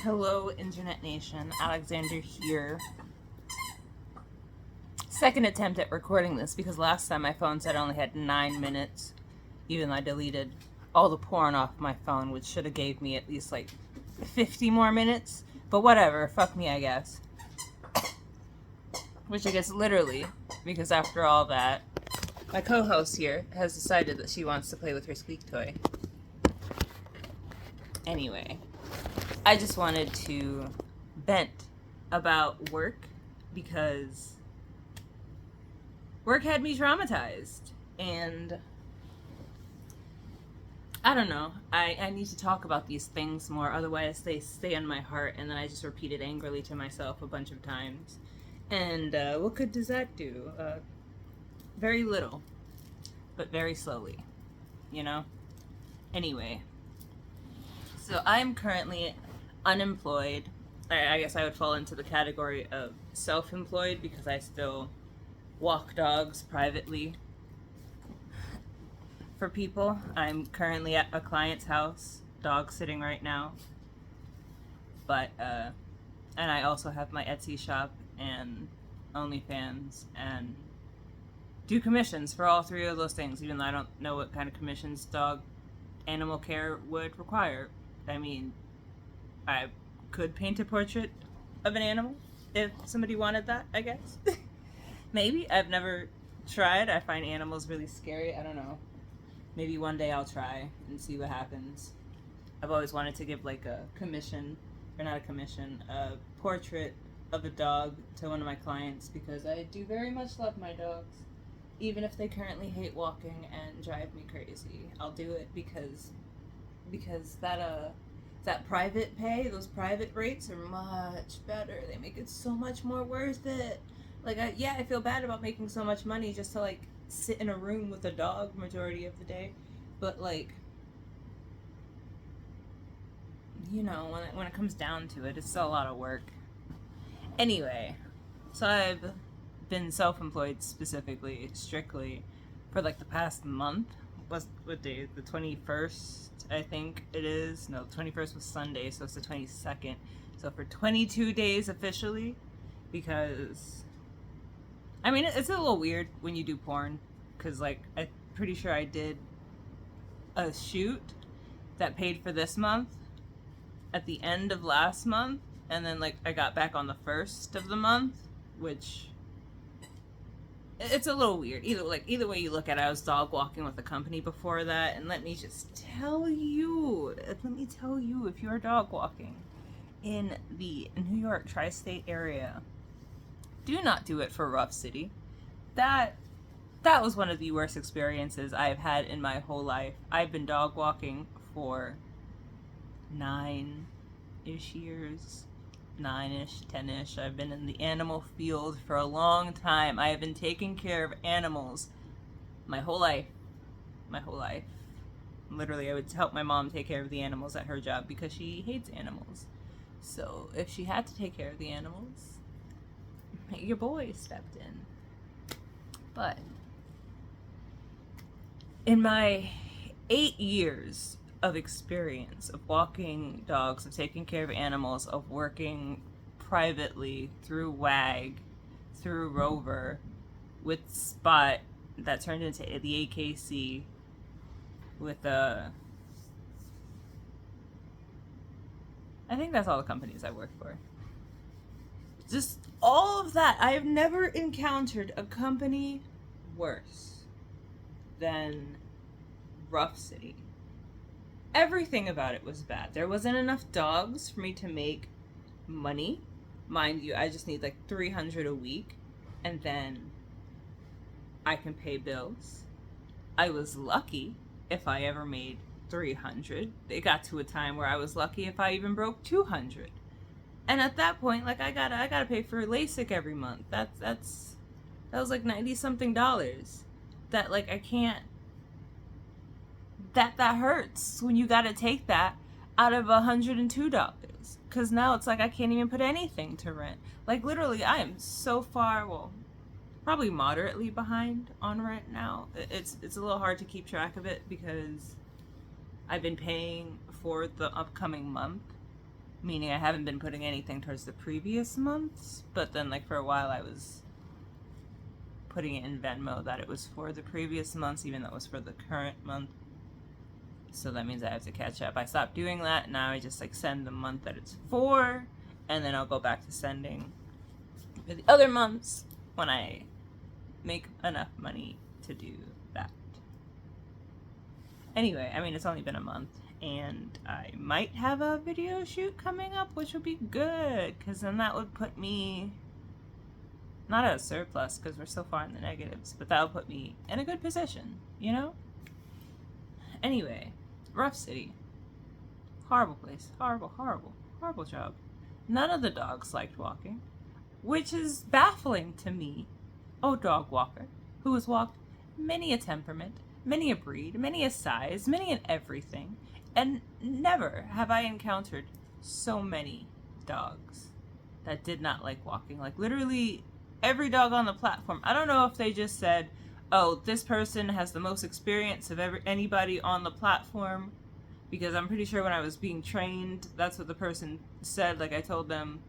Hello, Internet Nation. Alexander here. Second attempt at recording this because last time my phone said I only had 9 minutes, even though I deleted all the porn off my phone, which should have gave me at least like 50 more minutes. But whatever, fuck me, I guess. Which I guess literally, because after all that, my co-host here has decided that she wants to play with her squeak toy. Anyway, I just wanted to vent about work because work had me traumatized, and I don't know, I need to talk about these things more, otherwise they stay in my heart, and then I just repeat it angrily to myself a bunch of times. And what good does that do? Very little, but very slowly, you know? Anyway, so I'm currently unemployed. I guess I would fall into the category of self-employed because I still walk dogs privately for people. I'm currently at a client's house, dog sitting right now. But, and I also have my Etsy shop and OnlyFans and do commissions for all three of those things, even though I don't know what kind of commissions dog animal care would require. I mean, I could paint a portrait of an animal if somebody wanted that, I guess. Maybe. I've never tried. I find animals really scary. I don't know. Maybe one day I'll try and see what happens. I've always wanted to give like a commission, or not a commission, a portrait of a dog to one of my clients because I do very much love my dogs. Even if they currently hate walking and drive me crazy, I'll do it because that private pay, those private rates are much better. They make it so much more worth it. Like, I feel bad about making so much money just to, like, sit in a room with a dog majority of the day. But, like, you know, when it comes down to it, it's still a lot of work. Anyway, so I've been self-employed specifically, strictly, for, like, the past month. What day? The 21st, I think it is. No, the 21st was Sunday, so it's the 22nd. So for 22 days officially, because, I mean, it's a little weird when you do porn, because, like, I'm pretty sure I did a shoot that paid for this month at the end of last month, and then, like, I got back on the 1st of the month, which, it's a little weird. Either way you look at it, I was dog walking with a company before that, and let me tell you, if you're dog walking in the New York tri-state area, do not do it for Ruff City. That was one of the worst experiences I've had in my whole life. I've been dog walking for 9-ish years. 9-ish, 10-ish. I've been in the animal field for a long time. I have been taking care of animals my whole life. Literally, I would help my mom take care of the animals at her job because she hates animals. So if she had to take care of the animals, your boy stepped in. But in my 8 years of experience of walking dogs, of taking care of animals, of working privately through WAG, through Rover, with Spot that turned into the AKC, with I think that's all the companies I work for. Just all of that. I have never encountered a company worse than Ruff City. Everything about it was bad. There wasn't enough dogs for me to make money. Mind you, I just need like $300 a week, and then I can pay bills. I was lucky if I ever made $300. It got to a time where I was lucky if I even broke $200. And at that point, like, I gotta pay for LASIK every month. That was like $90-something. That, like, I can't. That hurts when you gotta take that out of $102. Cause now it's like I can't even put anything to rent. Like, literally, I am so far, well, probably moderately behind on rent now. It's a little hard to keep track of it because I've been paying for the upcoming month meaning I haven't been putting anything towards the previous months, but then like for a while I was putting it in Venmo that it was for the previous months, even though it was for the current month. So that means I have to catch up. I stopped doing that. Now I just like send the month that it's for, and then I'll go back to sending for the other months when I make enough money to do that. Anyway, I mean, it's only been a month, and I might have a video shoot coming up, which would be good, because then that would put me not at a surplus, because we're so far in the negatives, but that would put me in a good position, you know? Anyway, Ruff City. Horrible place. Horrible, horrible, horrible job. None of the dogs liked walking, which is baffling to me. Oh, dog walker, who has walked many a temperament, many a breed, many a size, many an everything, and never have I encountered so many dogs that did not like walking. Like, literally every dog on the platform. I don't know if they just said, oh, this person has the most experience of anybody on the platform, because I'm pretty sure when I was being trained, that's what the person said. Like, I told them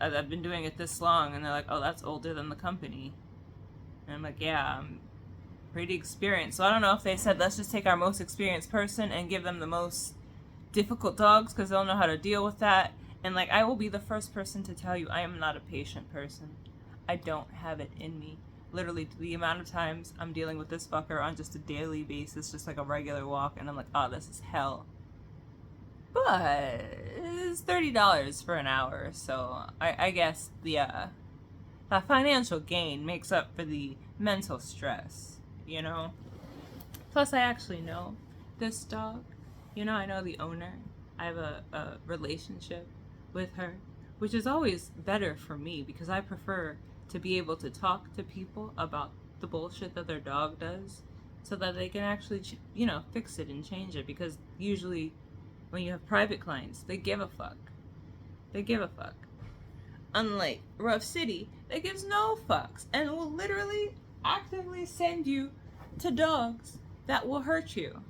I've been doing it this long, and they're like, oh, that's older than the company. And I'm like, yeah, I'm pretty experienced. So I don't know if they said, let's just take our most experienced person and give them the most difficult dogs, because they'll know how to deal with that. And like, I will be the first person to tell you, I am not a patient person. I don't have it in me. Literally, the amount of times I'm dealing with this fucker on just a daily basis, just like a regular walk, and I'm like, oh, this is hell. But it's $30 for an hour, so I guess the financial gain makes up for the mental stress, you know? Plus, I actually know this dog. You know, I know the owner. I have a relationship with her, which is always better for me, because I prefer to be able to talk to people about the bullshit that their dog does, so that they can actually, you know, fix it and change it. Because usually when you have private clients, they give a fuck. They give a fuck. Unlike Ruff City, that gives no fucks and will literally actively send you to dogs that will hurt you.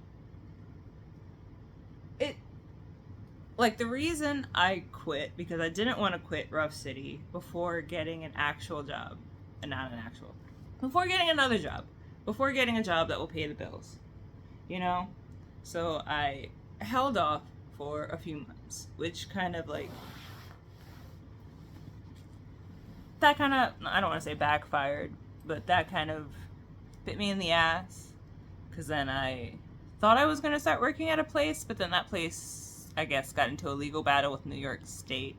Like, the reason I quit, because I didn't want to quit Ruff City before getting an actual job, and not an actual, before getting another job, before getting a job that will pay the bills, you know? So I held off for a few months, which kind of like, that kind of, I don't want to say backfired, but that kind of bit me in the ass, because then I thought I was going to start working at a place, but then that place, I guess, got into a legal battle with New York State,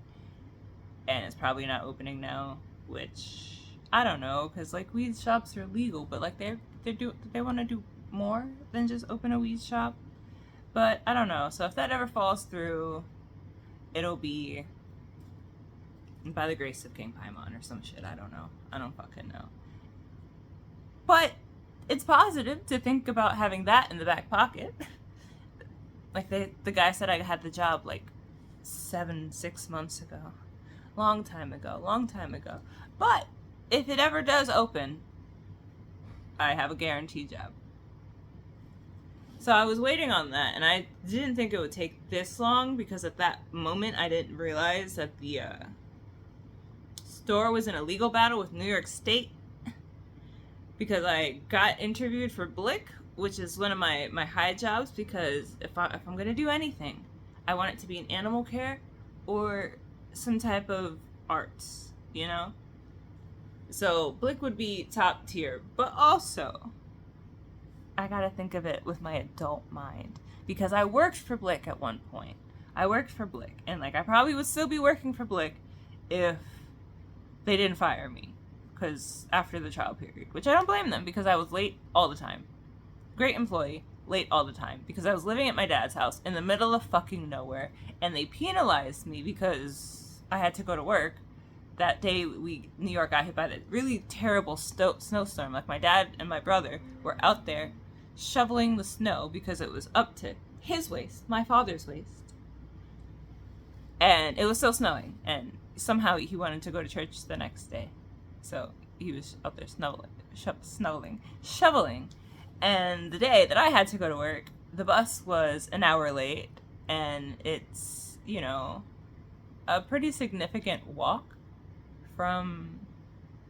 and it's probably not opening now, which I don't know, because like, weed shops are legal, but like, they want to do more than just open a weed shop. But I don't know. So if that ever falls through, it'll be by the grace of King Paimon or some shit. I don't know. I don't fucking know. But it's positive to think about having that in the back pocket. Like, the guy said I had the job like 6 months ago. Long time ago. But if it ever does open, I have a guaranteed job. So I was waiting on that, and I didn't think it would take this long, because at that moment I didn't realize that the store was in a legal battle with New York State, because I got interviewed for Blick, which is one of my high jobs, because if I'm going to do anything, I want it to be in animal care or some type of arts, you know? So Blick would be top tier, but also I gotta think of it with my adult mind, because I worked for Blick at one point. I worked for Blick, and like, I probably would still be working for Blick if they didn't fire me, because after the trial period, which I don't blame them, because I was late all the time. Great employee, late all the time, because I was living at my dad's house in the middle of fucking nowhere, and they penalized me because I had to go to work. That day, New York got hit by that really terrible snowstorm. Like, my dad and my brother were out there shoveling the snow because it was up to his waist, my father's waist. And it was still snowing, and somehow he wanted to go to church the next day. So he was out there shoveling. And the day that I had to go to work, the bus was an hour late, and it's, you know, a pretty significant walk from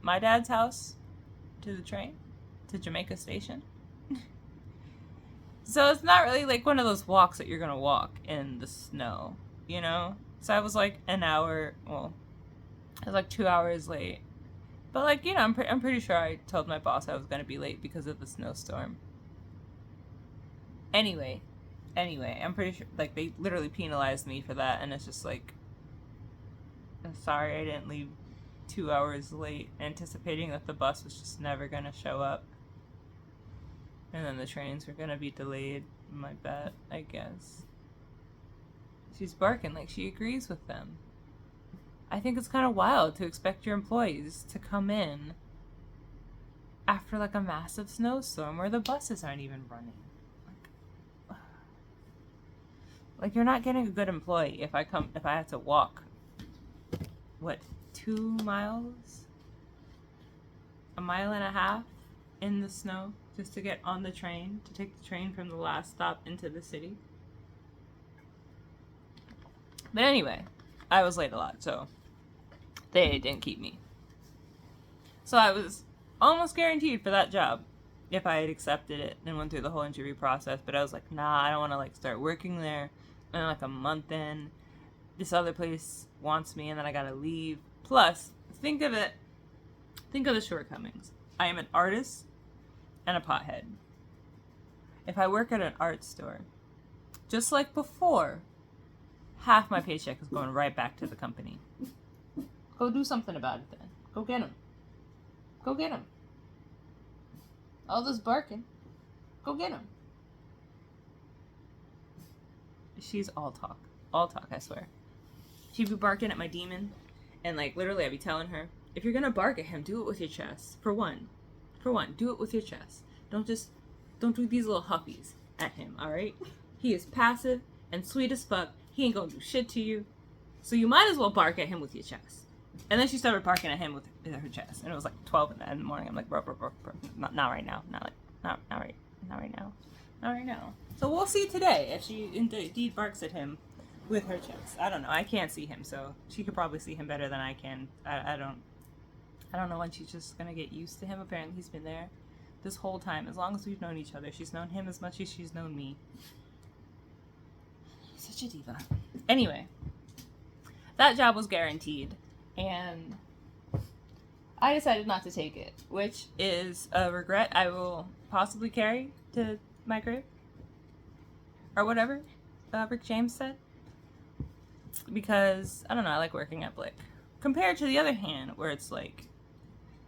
my dad's house to the train to Jamaica Station. So it's not really like one of those walks that you're gonna walk in the snow, you know? So I was like an hour, well, I was like 2 hours late. But like, you know, I'm pretty sure I told my boss I was gonna be late because of the snowstorm. Anyway, I'm pretty sure, like, they literally penalized me for that, and it's just like, I'm sorry I didn't leave 2 hours late, anticipating that the bus was just never gonna show up. And then the trains were gonna be delayed, my bet, I guess. She's barking like she agrees with them. I think it's kind of wild to expect your employees to come in after like a massive snowstorm where the buses aren't even running. Like you're not getting a good employee if I have to walk, what, 2 miles? A mile and a half in the snow just to get on the train, to take the train from the last stop into the city. But anyway, I was late a lot, so they didn't keep me. So I was almost guaranteed for that job if I had accepted it and went through the whole interview process. But I was like, nah, I don't want to like start working there. And like a month in, this other place wants me, and then I gotta leave. Plus, think of the shortcomings. I am an artist and a pothead. If I work at an art store, just like before, half my paycheck is going right back to the company. Go do something about it then. Go get him. Go get him. All this barking. Go get him. She's all talk, I swear. She'd be barking at my demon, and like literally I'd be telling her, if you're gonna bark at him, do it with your chest. For one, do it with your chest. Don't do these little huffies at him, alright? He is passive and sweet as fuck. He ain't gonna do shit to you. So you might as well bark at him with your chest. And then she started barking at him with her chest. And it was like 12 in the morning. I'm like, bro. Not right now. Not right now. So we'll see today if she indeed barks at him with her chest. I don't know. I can't see him, so she could probably see him better than I can. I don't know when she's just gonna get used to him. Apparently he's been there this whole time. As long as we've known each other. She's known him as much as she's known me. Such a diva. Anyway, that job was guaranteed, and I decided not to take it, which is a regret I will possibly carry to my grave, or whatever Rick James said, because I don't know, I like working at Blick compared to the other hand where it's like,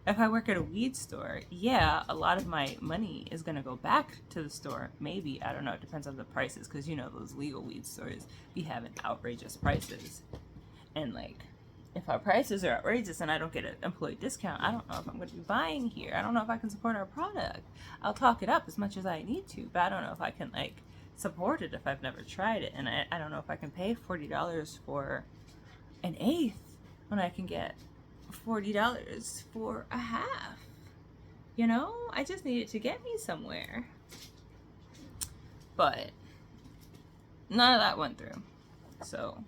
if I work at a weed store, yeah, a lot of my money is going to go back to the store. Maybe, I don't know, it depends on the prices, because you know those legal weed stores be having outrageous prices. And like, if our prices are outrageous and I don't get an employee discount, I don't know if I'm going to be buying here. I don't know if I can support our product. I'll talk it up as much as I need to, but I don't know if I can like support it if I've never tried it. And I don't know if I can pay $40 for an eighth when I can get $40 for a half. You know, I just need it to get me somewhere. But none of that went through. So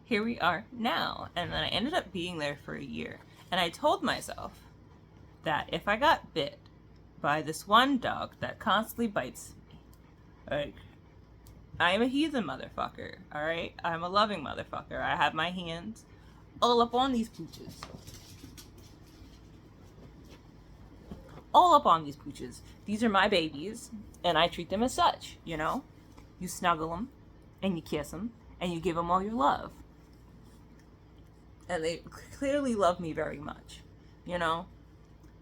here we are now. And then I ended up being there for a year. And I told myself that if I got bit by this one dog that constantly bites me, like, I am a heathen motherfucker, alright? I'm a loving motherfucker. I have my hands all up on these pooches. All up on these pooches. These are my babies, and I treat them as such, you know? You snuggle them, and you kiss them, and you give them all your love. And they clearly love me very much, you know?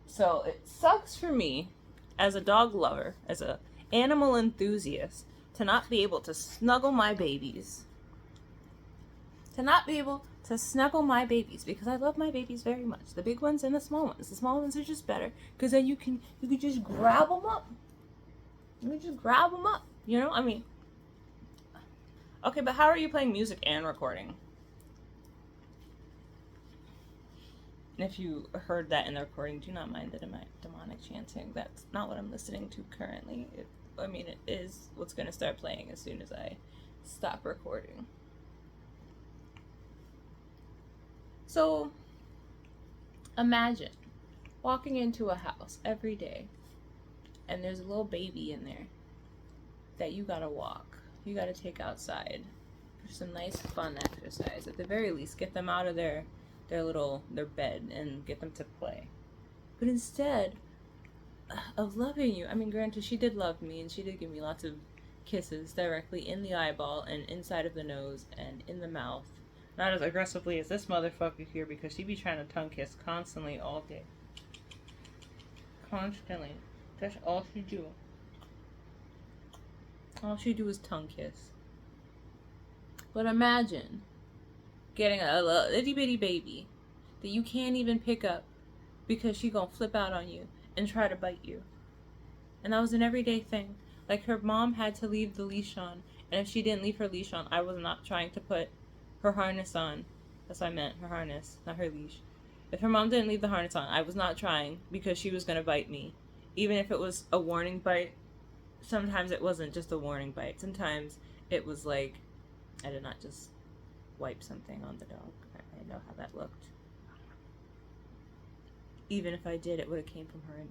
So it sucks for me, as a dog lover, as a animal enthusiast, to not be able to snuggle my babies. To not be able to snuggle my babies, because I love my babies very much. The big ones and the small ones. The small ones are just better, because then you can just grab them up. You can just grab them up, you know? I mean, okay, but how are you playing music and recording? If you heard that in the recording, do not mind the demonic chanting. That's not what I'm listening to currently. It is what's going to start playing as soon as I stop recording. So, imagine walking into a house every day and there's a little baby in there that you gotta walk. You gotta take outside for some nice fun exercise. At the very least, get them out of their bed and get them to play. But instead of loving you, I mean, granted, she did love me and she did give me lots of kisses directly in the eyeball and inside of the nose and in the mouth. Not as aggressively as this motherfucker here, because she be trying to tongue kiss constantly all day. Constantly. That's all she do. All she do is tongue kiss. But imagine getting a little itty bitty baby that you can't even pick up because she gonna flip out on you and try to bite you. And that was an everyday thing. Like, her mom had to leave the leash on, and if she didn't leave her leash on, I was not trying to put her harness on. That's what I meant, her harness, not her leash. If her mom didn't leave the harness on, I was not trying, because she was gonna bite me. Even if it was a warning bite, sometimes it wasn't just a warning bite. Sometimes it was like, I did not just wipe something on the dog. I know how that looked. Even if I did, it would have came from her and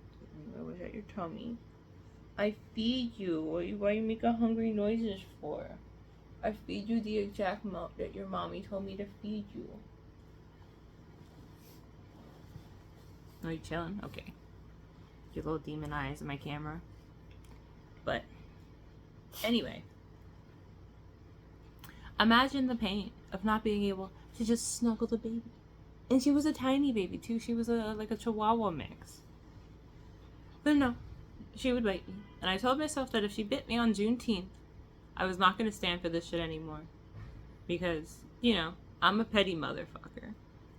it was at your tummy. I feed you. Why you making hungry noises for? I feed you the exact amount that your mommy told me to feed you. Are you chilling? Okay. Your little demon eyes in my camera. But anyway, imagine the pain of not being able to just snuggle the baby. And she was a tiny baby too. She was like a Chihuahua mix. But no, she would bite me. And I told myself that if she bit me on Juneteenth, I was not going to stand for this shit anymore. Because, you know, I'm a petty motherfucker.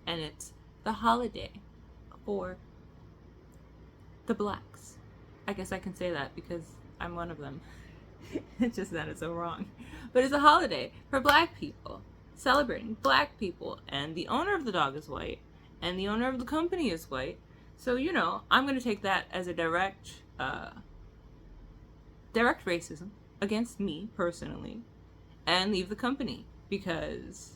And it's the holiday for the blacks. I guess I can say that because I'm one of them. It's just that it's so wrong. But it's a holiday for black people, celebrating black people. And the owner of the dog is white. And the owner of the company is white. So, you know, I'm going to take that as a direct racism against me personally and leave the company, because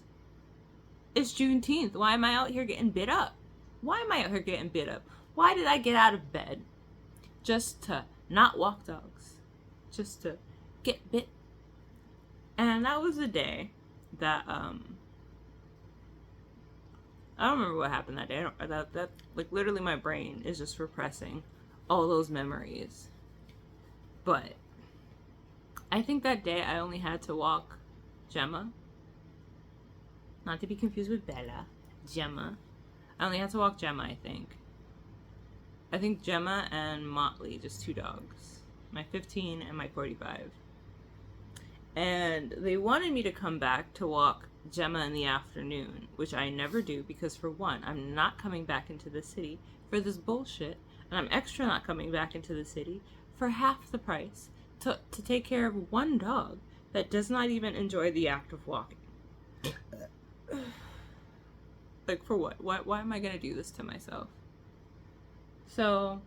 it's Juneteenth. Why am I out here getting bit up? Why am I out here getting bit up? Why did I get out of bed just to not walk dogs? Just to get bit? And that was the day that I don't remember what happened that day. That like literally my brain is just repressing all those memories. But I think that day I only had to walk Gemma. Not to be confused with Bella. Gemma. I only had to walk Gemma, I think. I think Gemma and Motley, just two dogs. My 15 and my 45. And they wanted me to come back to walk Gemma in the afternoon, which I never do because, for one, I'm not coming back into the city for this bullshit, and I'm extra not coming back into the city for half the price to take care of one dog that does not even enjoy the act of walking. Like, for what? Why am I going to do this to myself? So,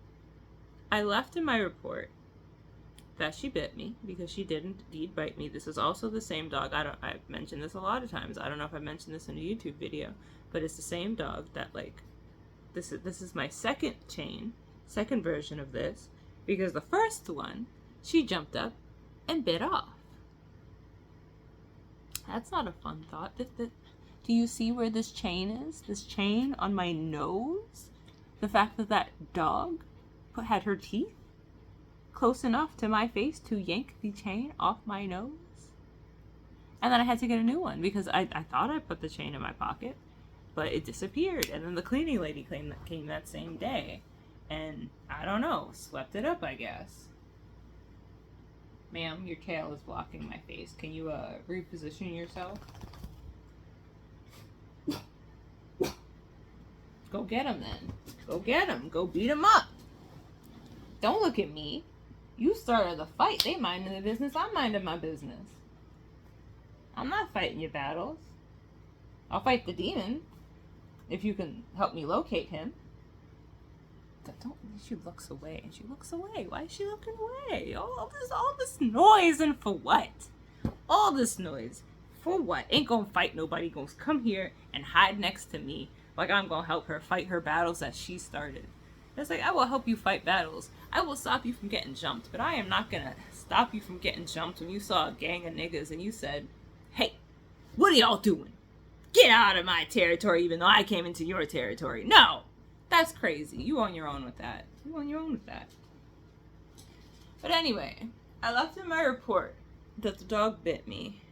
I left in my report that she bit me, because she did indeed bite me. This is also the same dog. I've mentioned this a lot of times. I don't know if I mentioned this in a YouTube video, but it's the same dog that, like, this is my second version of this, because the first one, she jumped up and bit off. That's not a fun thought. Do you see where this chain is? This chain on my nose? The fact that that dog had her teeth close enough to my face to yank the chain off my nose. And then I had to get a new one because I thought I put the chain in my pocket, but it disappeared. And then the cleaning lady came that same day, and I don't know, swept it up, I guess. Ma'am, your tail is blocking my face. Can you reposition yourself? Go get him then. Go get him. Go beat him up. Don't look at me. You started the fight. They minding their business. I'm minding my business. I'm not fighting your battles. I'll fight the demon if you can help me locate him. She looks away, and she looks away. Why is she looking away? All this noise, and for what? All this noise. For what? Ain't gonna fight nobody. Gonna come here and hide next to me like I'm gonna help her fight her battles that she started. It's like, I will help you fight battles. I will stop you from getting jumped, but I am not gonna stop you from getting jumped when you saw a gang of niggas and you said, hey, what are y'all doing? Get out of my territory even though I came into your territory. No! That's crazy. You on your own with that. You on your own with that. But anyway, I left in my report that the dog bit me.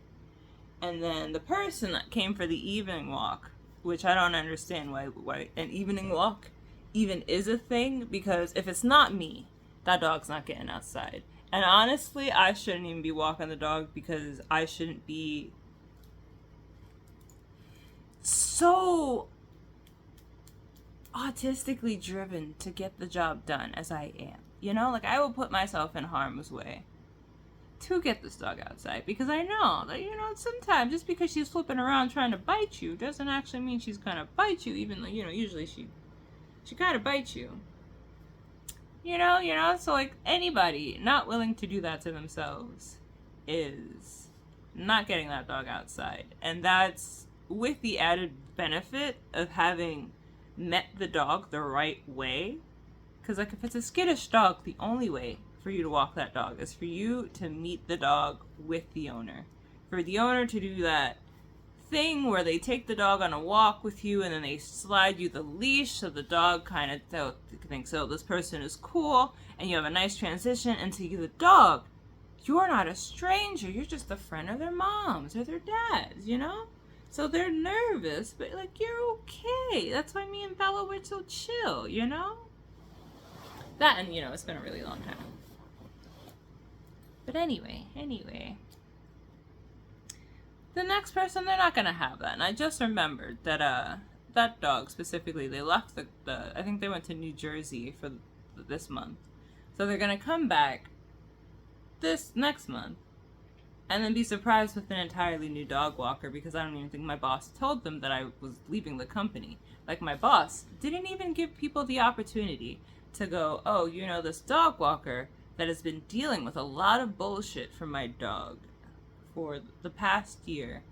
And then the person that came for the evening walk, which I don't understand why an evening walk even is a thing, because if it's not me, that dog's not getting outside. And honestly, I shouldn't even be walking the dog because I shouldn't be so autistically driven to get the job done as I am. You know, like I will put myself in harm's way to get this dog outside, because I know that, you know, sometimes just because she's flipping around trying to bite you doesn't actually mean she's gonna bite you, even though, you know, usually she kind of bites you. You know, so like anybody not willing to do that to themselves is not getting that dog outside. And that's with the added benefit of having met the dog the right way. Because like if it's a skittish dog, the only way for you to walk that dog is for you to meet the dog with the owner. For the owner to do that thing where they take the dog on a walk with you and then they slide you the leash so the dog kind of thinks, oh, this person is cool, and you have a nice transition into the dog. You're not a stranger, you're just a friend of their moms or their dads, you know? So they're nervous, but like, you're okay. That's why me and Bella were so chill, you know? That, and you know, it's been a really long time. But anyway. The next person, they're not gonna have that. And I just remembered that that dog specifically, they left the I think they went to New Jersey for this month. So they're gonna come back this next month and then be surprised with an entirely new dog walker, because I don't even think my boss told them that I was leaving the company. Like, my boss didn't even give people the opportunity to go, oh, you know, this dog walker that has been dealing with a lot of bullshit from my dog for the past year,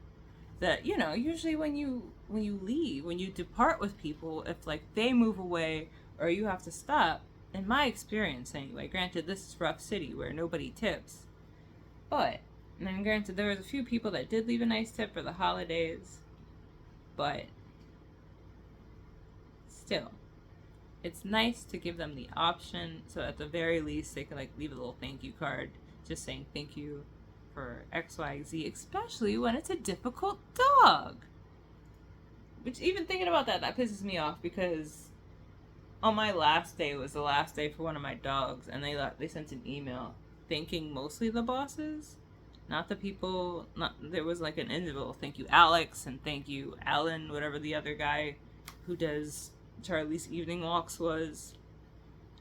that, you know, usually when you leave, when you depart with people, if like they move away or you have to stop, in my experience anyway, granted this is Ruff City where nobody tips, but, and then granted there was a few people that did leave a nice tip for the holidays, but still, it's nice to give them the option, so at the very least they can like leave a little thank you card just saying thank you for XYZ, especially when it's a difficult dog. Which, even thinking about that pisses me off, because on my last day was the last day for one of my dogs, and they sent an email thanking mostly the bosses, not the people. There was like an individual thank you Alex and thank you Alan, whatever the other guy who does Charlie's evening walks was.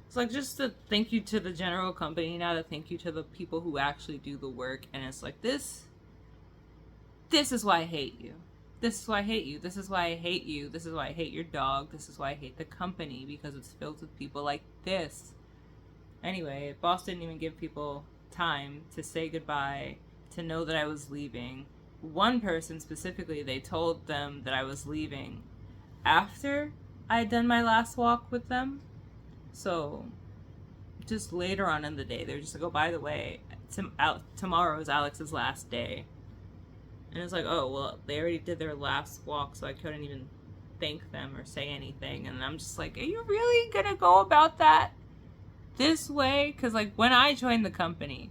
It's like just a thank you to the general company, not a thank you to the people who actually do the work. And it's like, this is why I hate you. This is why I hate you. This is why I hate you. This is why I hate your dog. This is why I hate the company, because it's filled with people like this. Anyway, boss didn't even give people time to say goodbye, to know that I was leaving. One person specifically, they told them that I was leaving after I had done my last walk with them. So, just later on in the day, they were just like, oh, by the way, tomorrow is Alex's last day. And it's like, oh, well, they already did their last walk, so I couldn't even thank them or say anything. And I'm just like, are you really gonna go about that this way? Because, like, when I joined the company,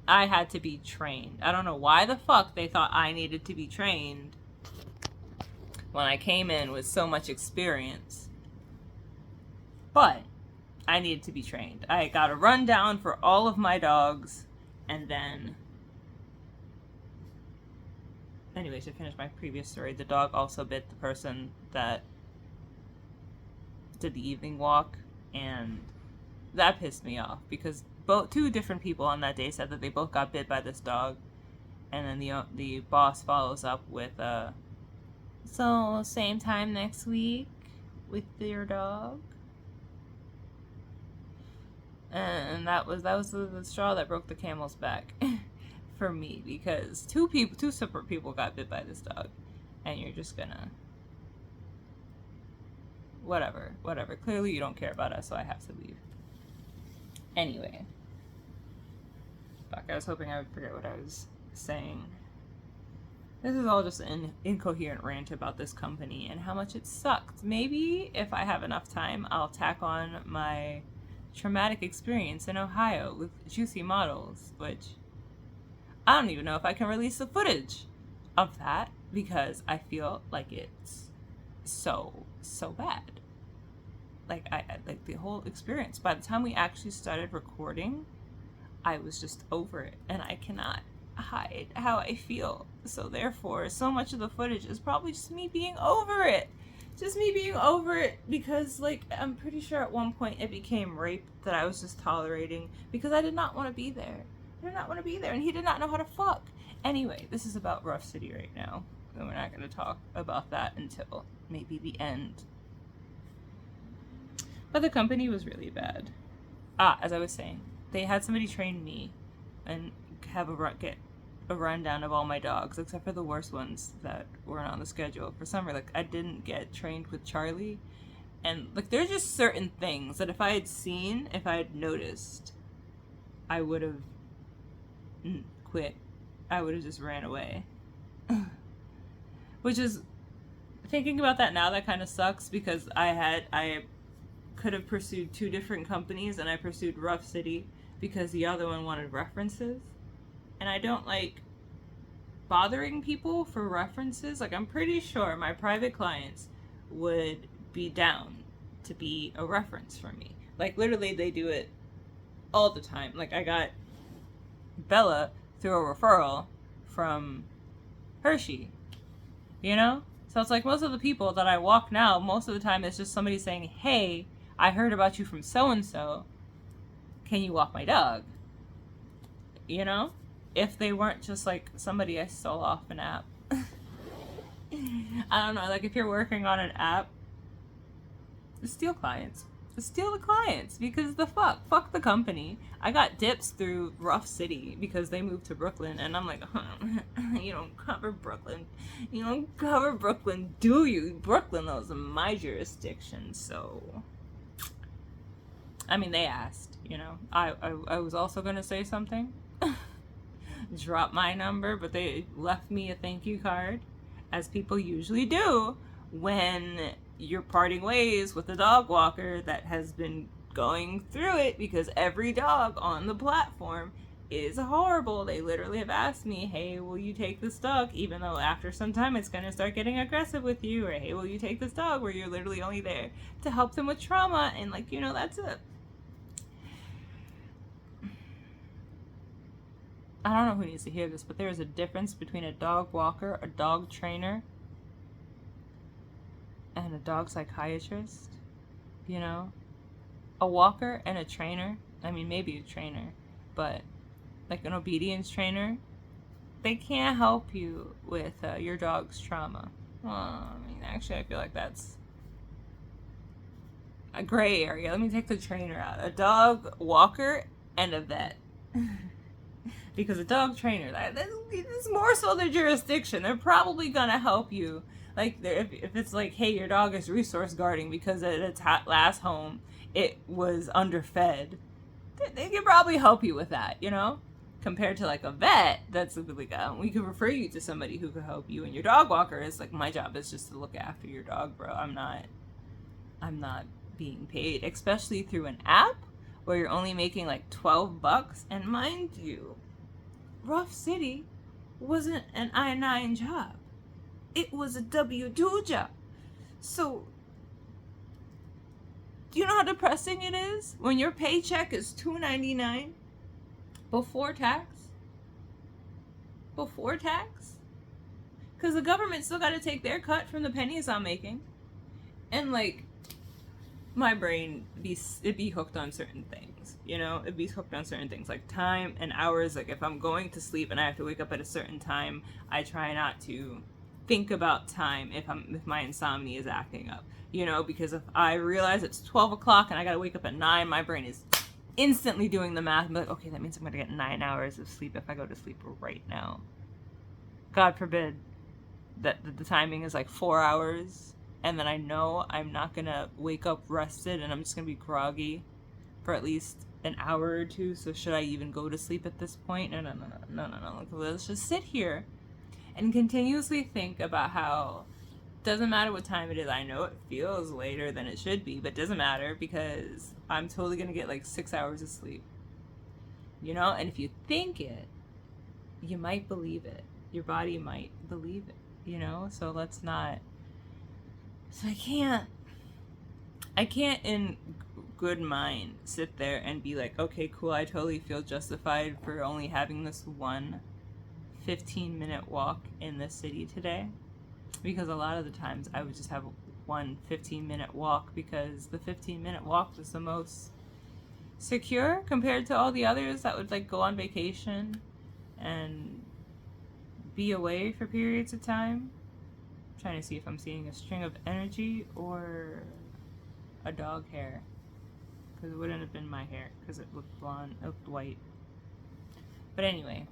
I had to be trained. I don't know why the fuck they thought I needed to be trained when I came in with so much experience. But I needed to be trained. I got a rundown for all of my dogs, and then, anyways, to finish my previous story, the dog also bit the person that did the evening walk, and that pissed me off, because two different people on that day said that they both got bit by this dog, and then the boss follows up with, so same time next week with your dog? And that was the straw that broke the camel's back. for me, because two separate people got bit by this dog, and you're just gonna whatever. Clearly you don't care about us, so I have to leave. Anyway. Fuck, I was hoping I would forget what I was saying. This is all just an incoherent rant about this company and how much it sucked. Maybe if I have enough time, I'll tack on my traumatic experience in Ohio with Juicy Models, which I don't even know if I can release the footage of that because I feel like it's so bad. Like like the whole experience. By the time we actually started recording, I was just over it, and I cannot hide how I feel. So therefore, so much of the footage is probably just me being over it. Just me being over it, because like I'm pretty sure at one point it became rape that I was just tolerating because I did not want to be there. I did not want to be there, and he did not know how to fuck. Anyway, this is about Ruff City right now, and we're not going to talk about that until maybe the end. But the company was really bad. As I was saying, they had somebody train me and get a rundown of all my dogs, except for the worst ones that weren't on the schedule. For some reason, like, I didn't get trained with Charlie, and like there's just certain things that if I had noticed, I would have quit. I would have just ran away. Which is, thinking about that now, that kind of sucks, because I could have pursued two different companies, and I pursued Ruff City because the other one wanted references, and I don't like bothering people for references. Like, I'm pretty sure my private clients would be down to be a reference for me. Like, literally, they do it all the time. Like, I got Bella through a referral from Hershey, you know? So it's like, most of the people that I walk now, most of the time it's just somebody saying, hey, I heard about you from so-and-so. Can you walk my dog? You know? If they weren't just like somebody I stole off an app. I don't know, like if you're working on an app, steal clients. Steal the clients, because fuck the company. I got dips through Ruff City because they moved to Brooklyn, and I'm like, you don't cover Brooklyn. You don't cover Brooklyn, do you? Brooklyn, that was my jurisdiction, so... I mean, they asked, you know. I was also going to say something. Drop my number, but they left me a thank you card, as people usually do when you're parting ways with a dog walker that has been going through it, because every dog on the platform is horrible. They literally have asked me, hey, will you take this dog, even though after some time it's going to start getting aggressive with you, or hey, will you take this dog, where you're literally only there to help them with trauma, and like, you know, that's it. I don't know who needs to hear this, but there is a difference between a dog walker, a dog trainer, and a dog psychiatrist. You know? A walker and a trainer, I mean, maybe a trainer, but like an obedience trainer, they can't help you with your dog's trauma. Well, I mean, actually, I feel like that's a gray area. Let me take the trainer out. A dog walker and a vet. Because a dog trainer, that is more so their jurisdiction. They're probably gonna help you. Like, if it's like, hey, your dog is resource guarding because at its last home it was underfed, they can probably help you with that, you know? Compared to like a vet, that's like, we could refer you to somebody who could help you. And your dog walker is like, my job is just to look after your dog, bro. I'm not being paid, especially through an app where you're only making like $12. And mind you, Ruff City wasn't an I-9 job. It was a W-2 job. So, do you know how depressing it is when your paycheck is $2.99 before tax? Before tax? Because the government still got to take their cut from the pennies I'm making. And like, my brain it'd be hooked on certain things, you know? It'd be hooked on certain things like time and hours. Like, if I'm going to sleep and I have to wake up at a certain time, I try not to think about time if my insomnia is acting up, you know? Because if I realize it's 12 o'clock and I gotta wake up at 9, my brain is instantly doing the math and be like, okay, that means I'm gonna get 9 hours of sleep if I go to sleep right now. God forbid that the timing is like 4 hours, and then I know I'm not gonna wake up rested and I'm just gonna be groggy for at least an hour or two. So should I even go to sleep at this point? No. Let's just sit here and continuously think about how doesn't matter what time it is. I know it feels later than it should be, but it doesn't matter because I'm totally gonna get like 6 hours of sleep. You know, and if you think it, you might believe it. Your body might believe it, you know? So let's not. So I can't in good mind sit there and be like, okay, cool, I totally feel justified for only having this one 15-minute walk in the city today. Because a lot of the times I would just have one 15-minute walk because the 15-minute walk was the most secure compared to all the others that would like go on vacation and be away for periods of time. I'm trying to see if I'm seeing a string of energy or a dog hair, because it wouldn't have been my hair because it looked blonde, it looked white. But anyway,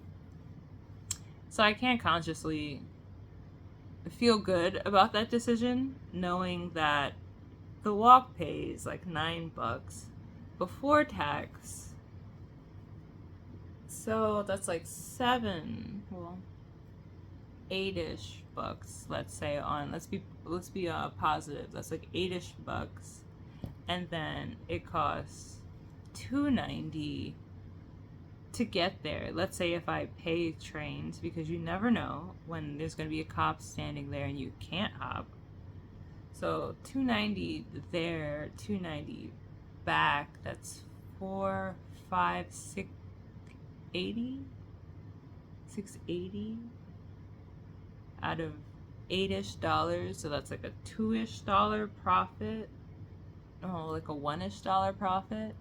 so I can't consciously feel good about that decision, knowing that the walk pays like $9 before tax. So that's like 8-ish bucks, let's say, on let's be positive. That's like 8-ish bucks. And then it costs $2.90 to get there. Let's say if I pay trains, because you never know when there's going to be a cop standing there and you can't hop. So $2.90 there, $2.90 back. That's $4, $5, $6, $6.80 out of $8-ish. So that's like a $2-ish profit. Oh, like a $1-ish profit.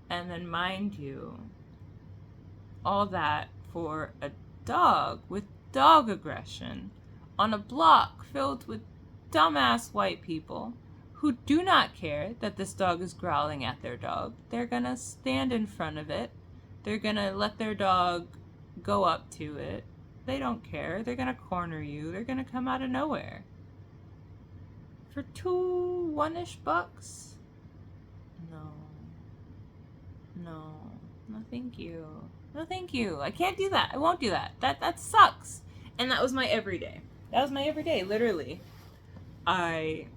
And then mind you, all that for a dog with dog aggression on a block filled with dumbass white people who do not care that this dog is growling at their dog. They're gonna stand in front of it. They're gonna let their dog go up to it. They don't care. They're gonna corner you. They're gonna come out of nowhere. For $1-ish? No, thank you. No, thank you. I can't do that. I won't do that. That sucks. And that was my everyday. Literally. I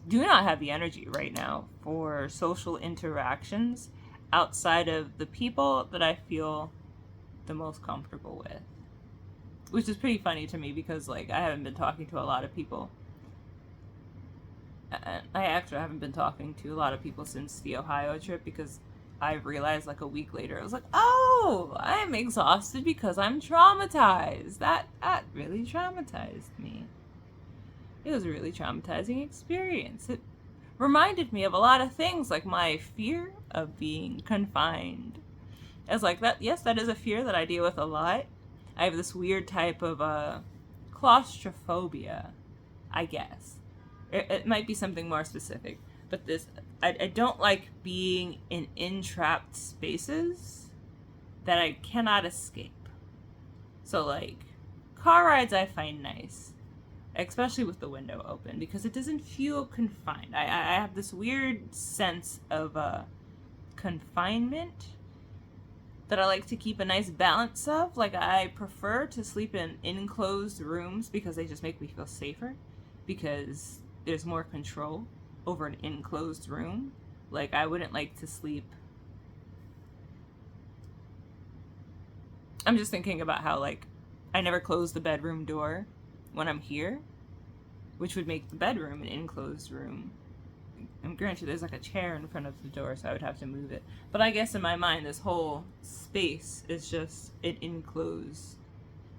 do not have the energy right now for social interactions outside of the people that I feel the most comfortable with. Which is pretty funny to me because, like, I haven't been talking to a lot of people. I actually haven't been talking to a lot of people since the Ohio trip because I realized like a week later, I was like, oh, I'm exhausted because I'm traumatized. That really traumatized me. It was a really traumatizing experience. It reminded me of a lot of things, like my fear of being confined. I was like, yes, that is a fear that I deal with a lot. I have this weird type of claustrophobia, I guess. It might be something more specific, but I don't like being in entrapped spaces that I cannot escape. So like, car rides I find nice, especially with the window open, because it doesn't feel confined. I have this weird sense of confinement that I like to keep a nice balance of. Like, I prefer to sleep in enclosed rooms because they just make me feel safer, because there's more control over an enclosed room. Like, I wouldn't like to sleep. I'm just thinking about how, like, I never close the bedroom door when I'm here, which would make the bedroom an enclosed room. And granted, there's like a chair in front of the door, so I would have to move it. But I guess in my mind, this whole space is just an enclosed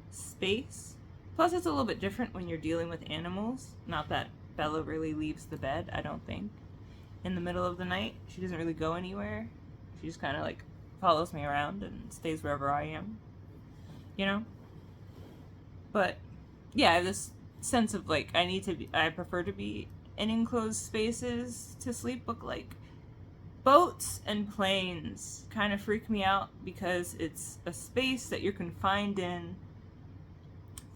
space. Plus, it's a little bit different when you're dealing with animals. Not that Bella really leaves the bed, I don't think, in the middle of the night. She doesn't really go anywhere. She just kind of like follows me around and stays wherever I am, you know? But yeah, I have this sense of like, I prefer to be in enclosed spaces to sleep, but like, Boats and planes kind of freak me out because it's a space that you're confined in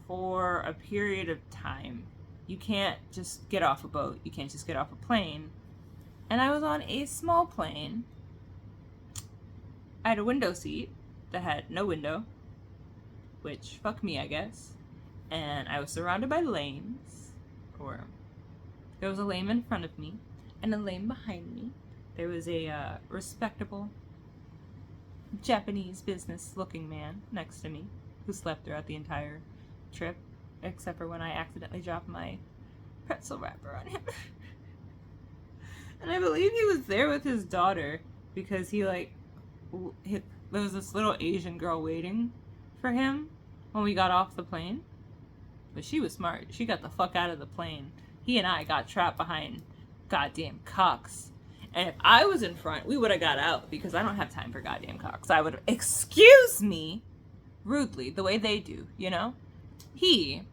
for a period of time. You can't just get off a boat. You can't just get off a plane. And I was on a small plane. I had a window seat that had no window, which fuck me, I guess. And I was surrounded by lanes, or there was a lane in front of me and a lane behind me. There was a respectable Japanese business-looking man next to me who slept throughout the entire trip, except for when I accidentally dropped my pretzel wrapper on him. And I believe he was there with his daughter because there was this little Asian girl waiting for him when we got off the plane. But she was smart. She got the fuck out of the plane. He and I got trapped behind goddamn cocks. And if I was in front, we would have got out because I don't have time for goddamn cocks. I would have, excuse me, rudely, the way they do, you know? He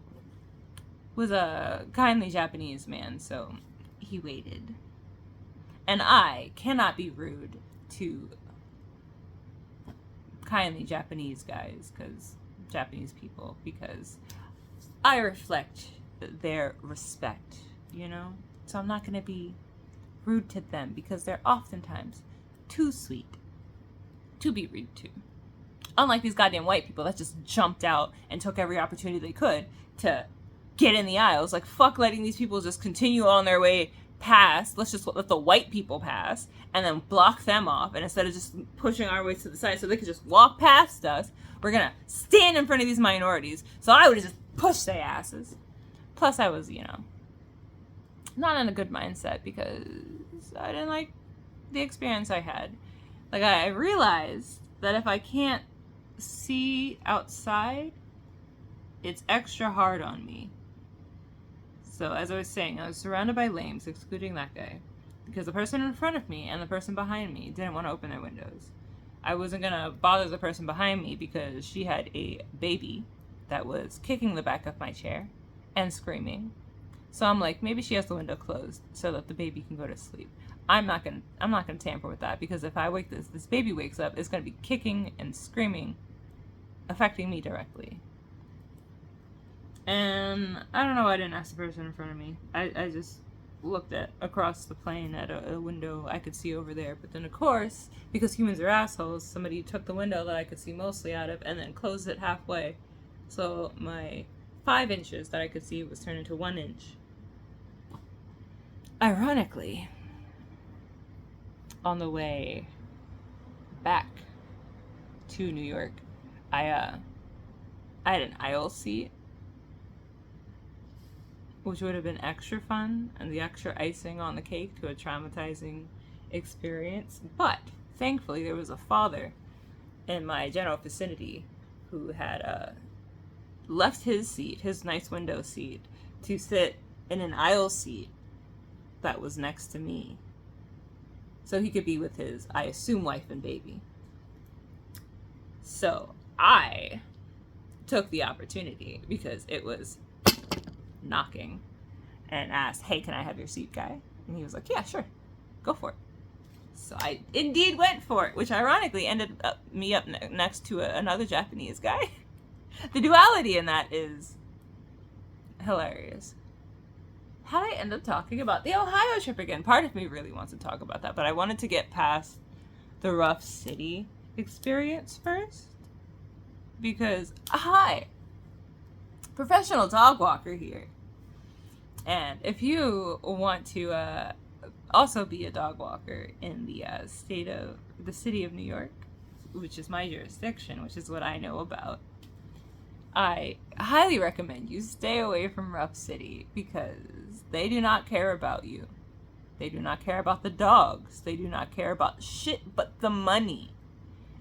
was a kindly Japanese man, so he waited. And I cannot be rude to kindly Japanese guys, Japanese people, because I reflect their respect, you know? So I'm not going to be rude to them because they're oftentimes too sweet to be rude to. Unlike these goddamn white people that just jumped out and took every opportunity they could to get in the aisles. Like, fuck letting these people just continue on their way past. Let's just let the white people pass and then block them off. And instead of just pushing our way to the side so they could just walk past us, we're gonna stand in front of these minorities. So I would have just pushed their asses. Plus I was, not in a good mindset because I didn't like the experience I had. Like, I realized that if I can't see outside, it's extra hard on me. So as I was saying, I was surrounded by lames, excluding that guy, because the person in front of me and the person behind me didn't want to open their windows. I wasn't going to bother the person behind me because she had a baby that was kicking the back of my chair and screaming. So I'm like, maybe she has the window closed so that the baby can go to sleep. I'm not gonna tamper with that because if I wake this baby wakes up, it's gonna be kicking and screaming, affecting me directly. And I don't know why I didn't ask the person in front of me. I just looked across the plane at a window I could see over there. But then of course, because humans are assholes, somebody took the window that I could see mostly out of and then closed it halfway. So my 5 inches that I could see was turned into 1 inch. Ironically, on the way back to New York, I had an aisle seat, which would have been extra fun and the extra icing on the cake to a traumatizing experience. But thankfully, there was a father in my general vicinity who had left his seat, his nice window seat, to sit in an aisle seat that was next to me. So he could be with his, I assume, wife and baby. So I took the opportunity because it was knocking and asked, hey, can I have your seat, guy? And he was like, yeah, sure, go for it. So I indeed went for it, which ironically ended up next to another Japanese guy. The duality in that is hilarious. How did I end up talking about the Ohio trip again? Part of me really wants to talk about that, but I wanted to get past the Ruff City experience first. Because, hi, professional dog walker here. And if you want to also be a dog walker in the city of New York, which is my jurisdiction, which is what I know about, I highly recommend you stay away from Ruff City because they do not care about you. They do not care about the dogs. They do not care about shit but the money.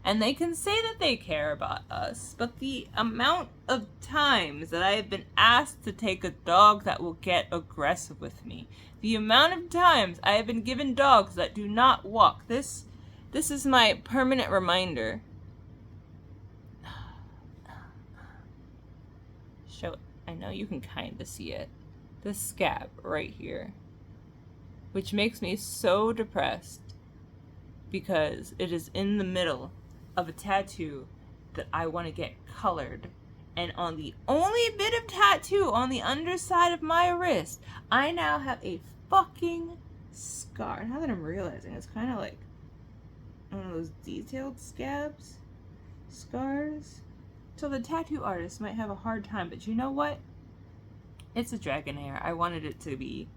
And they can say that they care about us, but the amount of times that I have been asked to take a dog that will get aggressive with me, the amount of times I have been given dogs that do not walk, this is my permanent reminder. Show it. I know you can kind of see it. This scab right here, which makes me so depressed because it is in the middle of a tattoo that I want to get colored. And on the only bit of tattoo on the underside of my wrist, I now have a fucking scar. Now that I'm realizing, it's kind of like one of those detailed scars. So the tattoo artist might have a hard time, but you know what? It's a dragon hair. I wanted it to be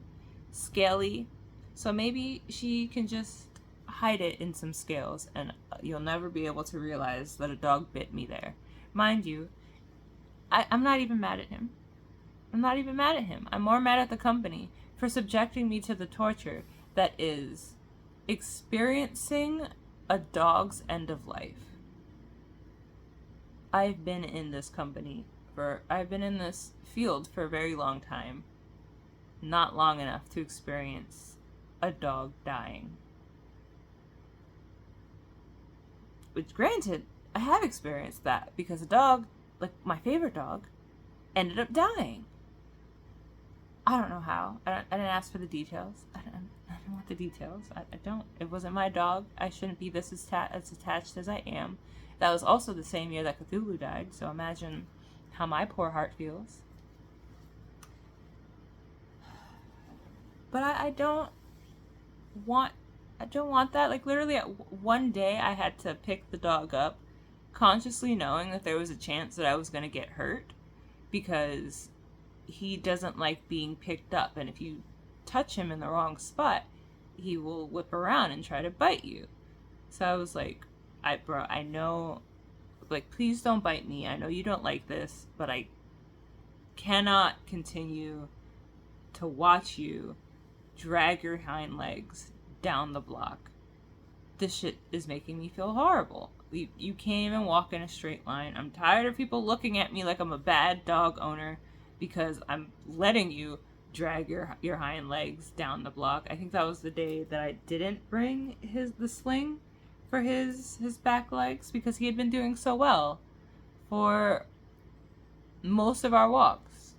scaly, so maybe she can just hide it in some scales and you'll never be able to realize that a dog bit me there. Mind you, I'm not even mad at him. I'm not even mad at him. I'm more mad at the company for subjecting me to the torture that is experiencing a dog's end of life. I've been in this field for a very long time. Not long enough to experience a dog dying. Which, granted, I have experienced that because a dog, like my favorite dog, ended up dying. I don't know how. I didn't ask for the details. I don't want the details. I don't. It wasn't my dog. I shouldn't be this as attached as I am. That was also the same year that Cthulhu died, so imagine how my poor heart feels. But I don't want that. Like, literally one day I had to pick the dog up, consciously knowing that there was a chance that I was going to get hurt, because he doesn't like being picked up, and if you touch him in the wrong spot, he will whip around and try to bite you. So I was like, I know, like, please don't bite me. I know you don't like this, but I cannot continue to watch you drag your hind legs down the block. This shit is making me feel horrible. You can't even walk in a straight line. I'm tired of people looking at me like I'm a bad dog owner because I'm letting you drag your hind legs down the block. I think that was the day that I didn't bring the sling for his back legs because he had been doing so well for most of our walks.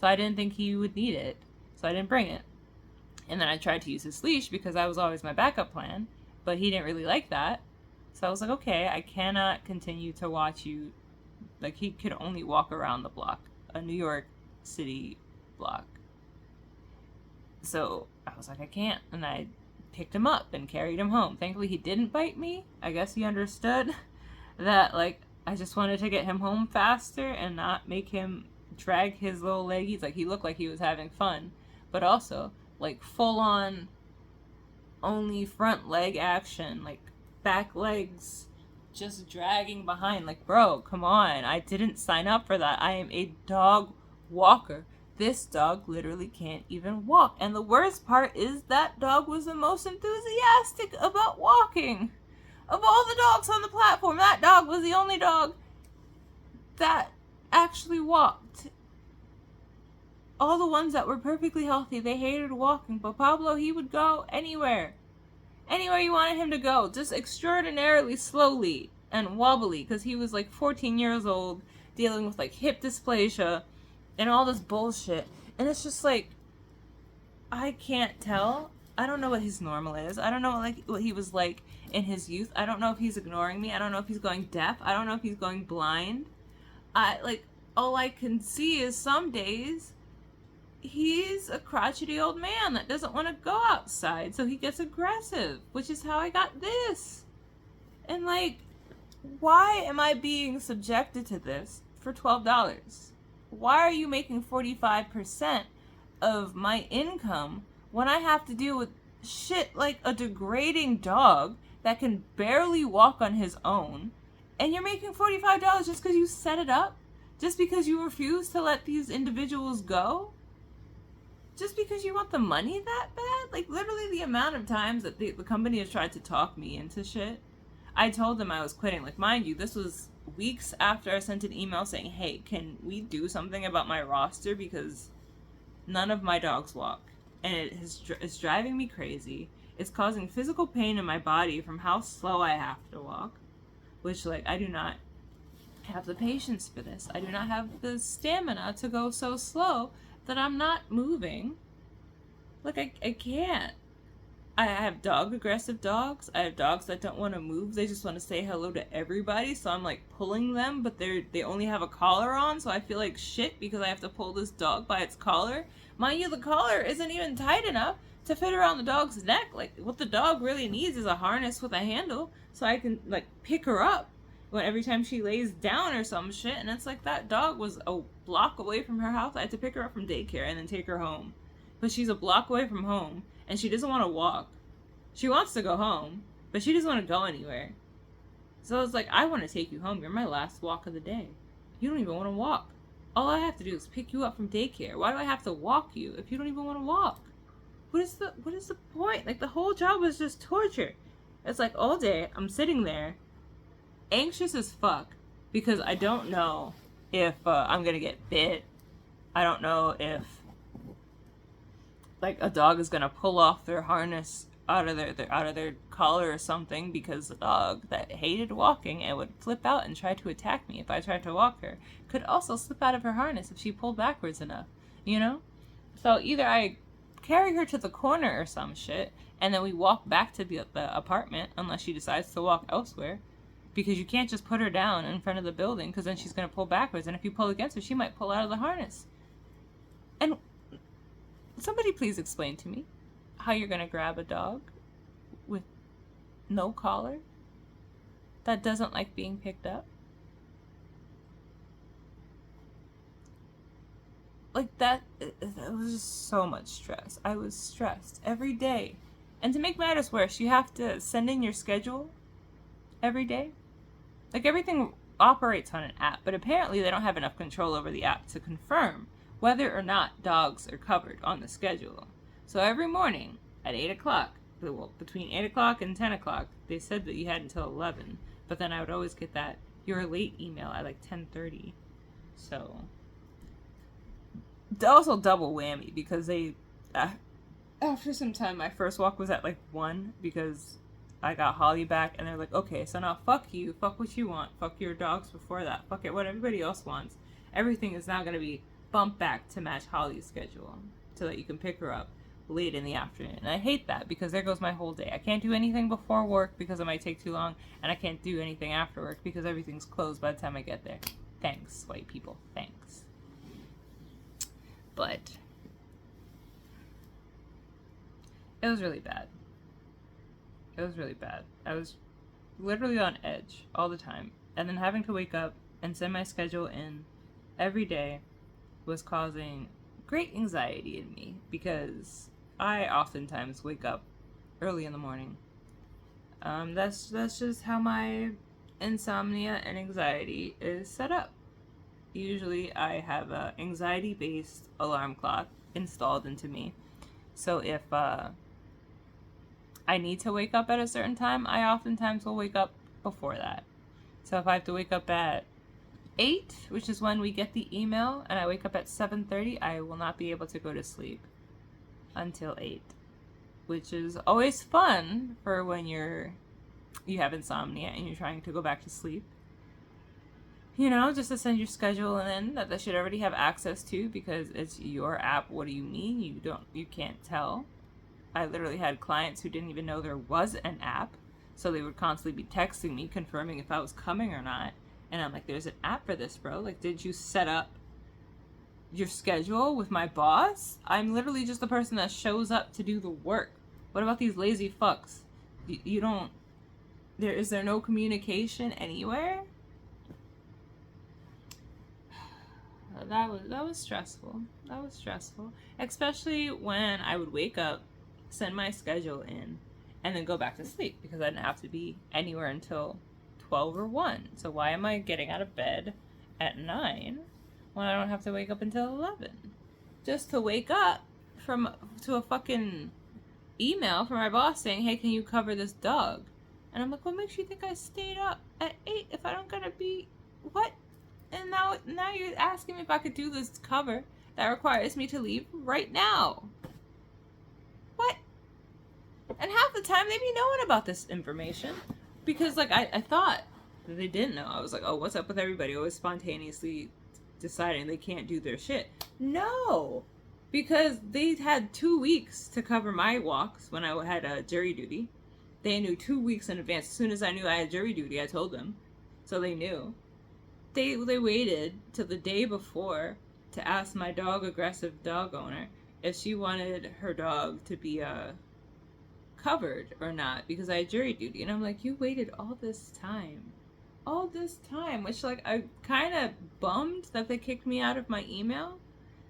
So I didn't think he would need it. So I didn't bring it. And then I tried to use his leash because that was always my backup plan, but he didn't really like that. So I was like, okay, I cannot continue to watch you. Like, he could only walk around the block, a New York City block. So I was like, I can't. And I picked him up and carried him home. Thankfully, he didn't bite me. I guess he understood that, like, I just wanted to get him home faster and not make him drag his little leggies. Like, he looked like he was having fun, but also, like, full on only front leg action, like back legs just dragging behind. Like, bro, come on. I didn't sign up for that. I am a dog walker. This dog literally can't even walk. And the worst part is that dog was the most enthusiastic about walking. Of all the dogs on the platform, that dog was the only dog that actually walked. All the ones that were perfectly healthy, they hated walking. But Pablo, he would go anywhere. Anywhere you wanted him to go. Just extraordinarily slowly and wobbly. Because he was like 14 years old, dealing with like hip dysplasia and all this bullshit. And it's just like, I can't tell. I don't know what his normal is. I don't know what he was like in his youth. I don't know if he's ignoring me. I don't know if he's going deaf. I don't know if he's going blind. All I can see is some days he's a crotchety old man that doesn't want to go outside, so he gets aggressive, which is how I got this. And like, why am I being subjected to this for $12? Why are you making 45% of my income when I have to deal with shit like a degrading dog that can barely walk on his own, and you're making $45 just because you set it up? Just because you refuse to let these individuals go? Just because you want the money that bad? Like, literally the amount of times that the company has tried to talk me into shit. I told them I was quitting. Like, mind you, this was weeks after I sent an email saying, hey, can we do something about my roster? Because none of my dogs walk. And it's driving me crazy. It's causing physical pain in my body from how slow I have to walk. Which, like, I do not have the patience for this. I do not have the stamina to go so slow that I'm not moving. Like, I can't. I have aggressive dogs. I have dogs that don't want to move. They just want to say hello to everybody. So I'm like pulling them, but they only have a collar on. So I feel like shit because I have to pull this dog by its collar. Mind you, the collar isn't even tight enough to fit around the dog's neck. Like what the dog really needs is a harness with a handle so I can like pick her up when every time she lays down or some shit. And it's like that dog was a block away from her house. I had to pick her up from daycare and then take her home. But she's a block away from home. And she doesn't want to walk. She wants to go home, but she doesn't want to go anywhere. So it's like, I want to take you home. You're my last walk of the day. You don't even want to walk. All I have to do is pick you up from daycare. Why do I have to walk you if you don't even want to walk? What is the point? Like, the whole job was just torture. It's like, all day, I'm sitting there, anxious as fuck, because I don't know if I'm going to get bit. I don't know if like a dog is gonna pull off their harness out of their collar or something, because the dog that hated walking and would flip out and try to attack me if I tried to walk her could also slip out of her harness if she pulled backwards enough, you know? So either I carry her to the corner or some shit, and then we walk back to the apartment unless she decides to walk elsewhere, because you can't just put her down in front of the building, because then she's gonna pull backwards, and if you pull against her, she might pull out of the harness. And somebody please explain to me how you're going to grab a dog with no collar that doesn't like being picked up. Like that was just so much stress. I was stressed every day. And to make matters worse, you have to send in your schedule every day. Like everything operates on an app, but apparently they don't have enough control over the app to confirm whether or not dogs are covered on the schedule. So every morning at 8 o'clock, well, between 8 o'clock and 10 o'clock, they said that you had until 11, but then I would always get that "you're late" email at like 10:30. So also double whammy, because they after some time, my first walk was at like 1 because I got Holly back, and they're like, okay, so now fuck you, fuck what you want, fuck your dogs before that, fuck it, what everybody else wants. Everything is now going to be bumped back to match Holly's schedule so that you can pick her up late in the afternoon. And I hate that, because there goes my whole day. I can't do anything before work because it might take too long, and I can't do anything after work because everything's closed by the time I get there. Thanks, white people. Thanks. But it was really bad. It was really bad. I was literally on edge all the time. And then having to wake up and send my schedule in every day was causing great anxiety in me, because I oftentimes wake up early in the morning. That's just how my insomnia and anxiety is set up. Usually I have a anxiety-based alarm clock installed into me. So if I need to wake up at a certain time, I oftentimes will wake up before that. So if I have to wake up at 8, which is when we get the email, and I wake up at 7:30, I will not be able to go to sleep until 8, which is always fun for when you have insomnia and you're trying to go back to sleep. You know, just to send your schedule in that they should already have access to, because it's your app. What do you mean you can't tell? I literally had clients who didn't even know there was an app, so they would constantly be texting me confirming if I was coming or not. And I'm like, there's an app for this, bro. Like, did you set up your schedule with my boss? I'm literally just the person that shows up to do the work. What about these lazy fucks? You don't... Is there no communication anywhere? That was stressful. That was stressful. Especially when I would wake up, send my schedule in, and then go back to sleep, because I didn't have to be anywhere until 12 or 1. So why am I getting out of bed at 9 when I don't have to wake up until 11? Just to wake up to a fucking email from my boss saying, hey, can you cover this dog? And I'm like, what makes you think I stayed up at 8 if I don't gotta be... What? And now you're asking me if I could do this cover that requires me to leave right now. What? And half the time they be knowing about this information. Because, like, I thought that they didn't know. I was like, oh, what's up with everybody always spontaneously deciding they can't do their shit? No! because they had 2 weeks to cover my walks when I had jury duty. They knew 2 weeks in advance. As soon as I knew I had jury duty, I told them. So they knew. They waited till the day before to ask my aggressive dog owner, if she wanted her dog to be covered or not, because I had jury duty. And I'm like, you waited all this time. Which, like, I kind of bummed that they kicked me out of my email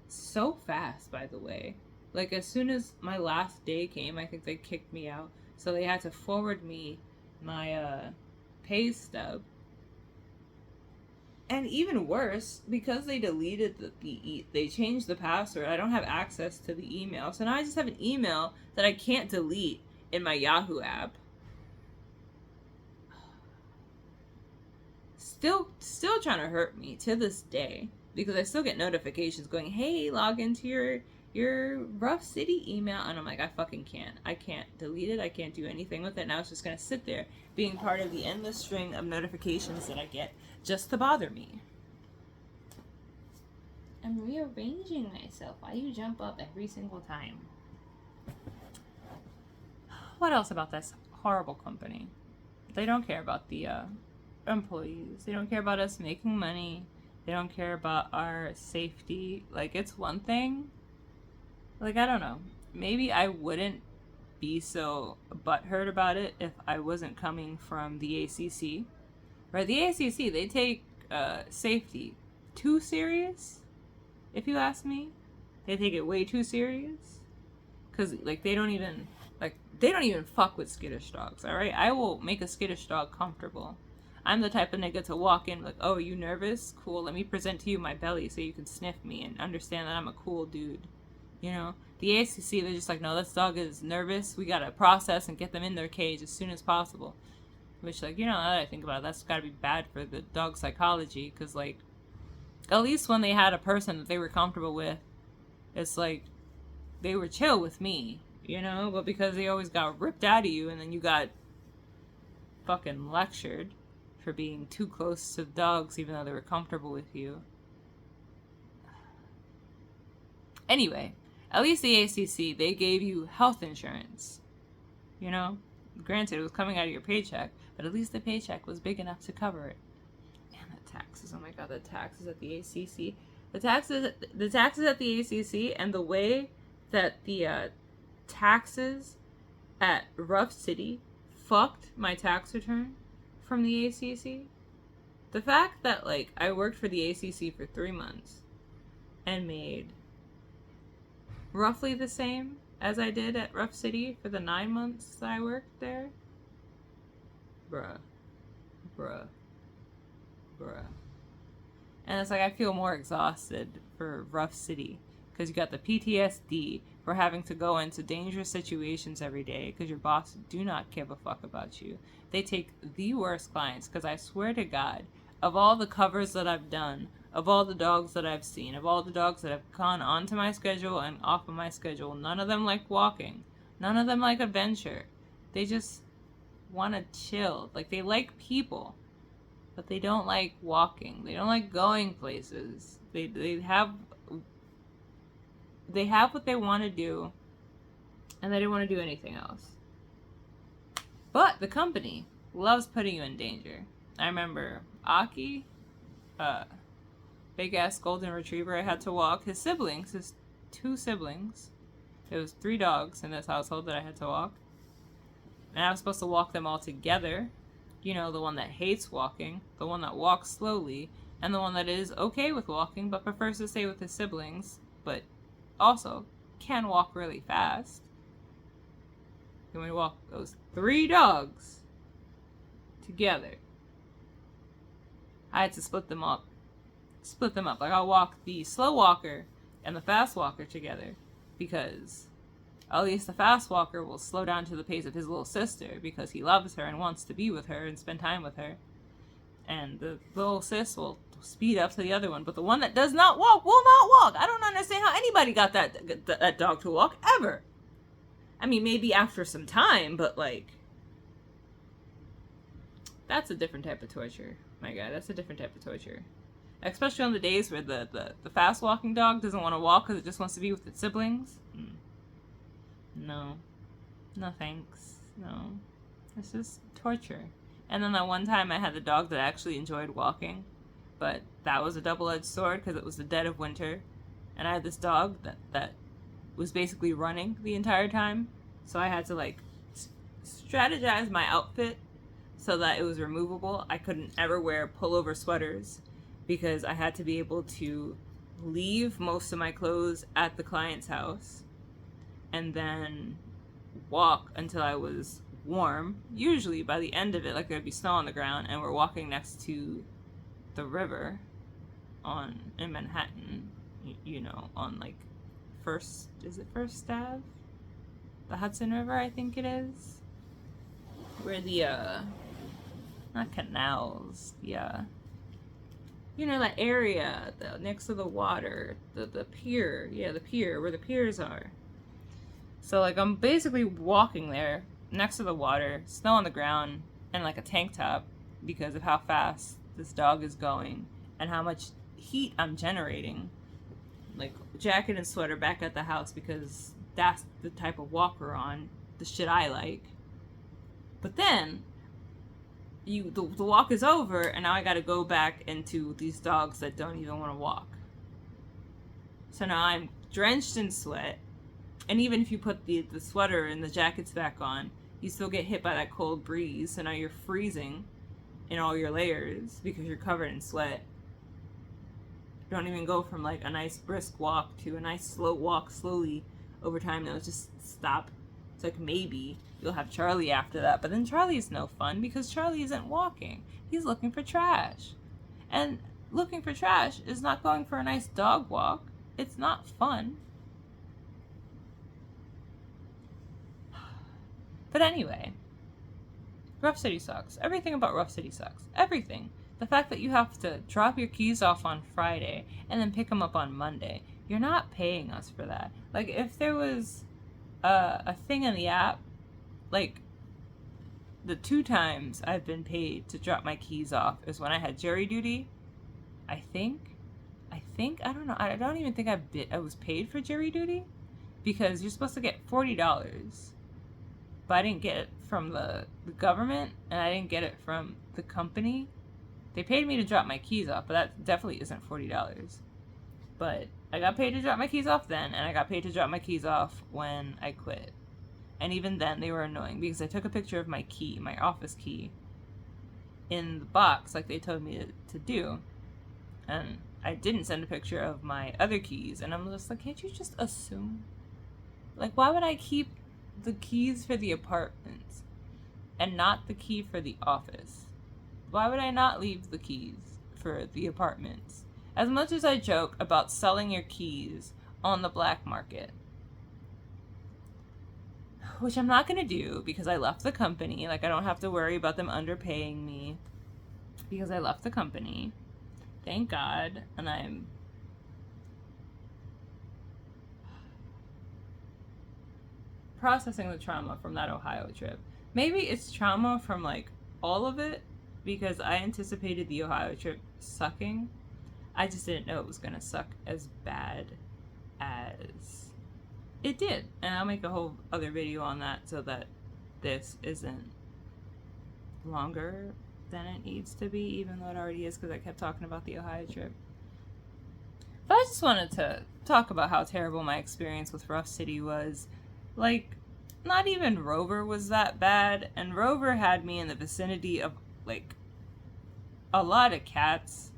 so fast, by the way. Like, as soon as my last day came, I think they kicked me out. So they had to forward me my pay stub. And even worse, because they deleted they changed the password, I don't have access to the email. So now I just have an email that I can't delete in my Yahoo app. Still trying to hurt me to this day, because I still get notifications going, hey, log into your Ruff City email, and I'm like, I fucking can't. I can't delete it. I can't do anything with it. Now it's just gonna sit there, being part of the endless string of notifications that I get just to bother me. I'm rearranging myself. Why you jump up every single time? What else about this horrible company? They don't care about the employees. They don't care about us making money. They don't care about our safety. Like, it's one thing. Like, I don't know. Maybe I wouldn't be so butthurt about it if I wasn't coming from the ACC. Right? The ACC, they take safety too serious, if you ask me. They take it way too serious. Because, like, they don't even fuck with skittish dogs, alright? I will make a skittish dog comfortable. I'm the type of nigga to walk in like, oh, you nervous? Cool, let me present to you my belly so you can sniff me and understand that I'm a cool dude. You know? The ACC, they're just like, no, this dog is nervous. We gotta process and get them in their cage as soon as possible. Which, like, you know, now that I think about it, that's gotta be bad for the dog psychology. Because, like, at least when they had a person that they were comfortable with, it's like, they were chill with me, you know? But because they always got ripped out of you and then you got fucking lectured for being too close to the dogs even though they were comfortable with you. Anyway, at least the ACC, they gave you health insurance. You know? Granted, it was coming out of your paycheck, but at least the paycheck was big enough to cover it. And the taxes, oh my god, the taxes at the ACC. The taxes at the ACC, and the way that the taxes at Ruff City fucked my tax return from the ACC. The fact that, like, I worked for the ACC for 3 months and made roughly the same as I did at Ruff City for the 9 months that I worked there. Bruh. And it's like, I feel more exhausted for Ruff City because you got the PTSD for having to go into dangerous situations every day because your boss do not give a fuck about you. They take the worst clients, because I swear to God, of all the covers that I've done, of all the dogs that I've seen, of all the dogs that have gone onto my schedule and off of my schedule, none of them like walking. None of them like adventure. They just want to chill. Like, they like people, but they don't like walking. They don't like going places. They have what they want to do, and they don't want to do anything else. But the company loves putting you in danger. I remember Aki, big ass golden retriever I had to walk. His 2 siblings. It was 3 dogs in this household that I had to walk. And I was supposed to walk them all together. You know, the one that hates walking, the one that walks slowly, and the one that is okay with walking but prefers to stay with his siblings, but also can walk really fast. And we walk those 3 dogs together. I had to split them up. Like, I'll walk the slow walker and the fast walker together, because at least the fast walker will slow down to the pace of his little sister because he loves her and wants to be with her and spend time with her. And the little sis will speed up to the other one, but the one that does not walk will not walk. I don't understand how anybody got that dog to walk ever. I mean, maybe after some time, but, like, that's a different type of torture. My God, that's a different type of torture. Especially on the days where the fast walking dog doesn't want to walk because it just wants to be with its siblings. No. No thanks. No. It's just torture. And then that one time I had the dog that actually enjoyed walking, but that was a double-edged sword because it was the dead of winter, and I had this dog that was basically running the entire time, so I had to like strategize my outfit so that it was removable. I couldn't ever wear pullover sweaters because I had to be able to leave most of my clothes at the client's house and then walk until I was warm. Usually by the end of it, like there'd be snow on the ground, and we're walking next to the river in Manhattan, you know, on like First Ave? The Hudson River, I think it is. Where the not canals, yeah. You know, that area next to the water, the pier, yeah, the pier, where the piers are. So, like, I'm basically walking there, next to the water, snow on the ground, and, like, a tank top, because of how fast this dog is going, and how much heat I'm generating. Like, jacket and sweater back at the house, because that's the type of walk we're on, the shit I like. But then, the walk is over, and now I gotta go back into these dogs that don't even want to walk. So now I'm drenched in sweat, and even if you put the sweater and the jackets back on, you still get hit by that cold breeze, so now you're freezing in all your layers because you're covered in sweat. Don't even go from like a nice brisk walk to a nice slow walk slowly over time. Now just stop. It's like maybe you'll have Charlie after that, but then Charlie's no fun because Charlie isn't walking. He's looking for trash. And looking for trash is not going for a nice dog walk. It's not fun. But anyway, Ruff City sucks. Everything about Ruff City sucks. Everything. The fact that you have to drop your keys off on Friday and then pick them up on Monday. You're not paying us for that. Like, if there was a thing in the app, like, the 2 times I've been paid to drop my keys off is when I had jury duty. I think, I don't know. I don't even think I was paid for jury duty because you're supposed to get $40. But I didn't get it from the government, and I didn't get it from the company. They paid me to drop my keys off, but that definitely isn't $40. But I got paid to drop my keys off then, and I got paid to drop my keys off when I quit. And even then, they were annoying because I took a picture of my key, my office key, in the box like they told me to do. And I didn't send a picture of my other keys, and I'm just like, can't you just assume? Like, why would I keep the keys for the apartments and not the key for the office? Why would I not leave the keys for the apartments? As much as I joke about selling your keys on the black market, which I'm not going to do because I left the company. Like, I don't have to worry about them underpaying me because I left the company. Thank God. And I'm processing the trauma from that Ohio trip. Maybe it's trauma from, like, all of it because I anticipated the Ohio trip sucking. I just didn't know it was going to suck as bad as it did. And I'll make a whole other video on that so that this isn't longer than it needs to be, even though it already is because I kept talking about the Ohio trip. But I just wanted to talk about how terrible my experience with Ruff City was. Like, not even Rover was that bad, and Rover had me in the vicinity of, like, a lot of cats.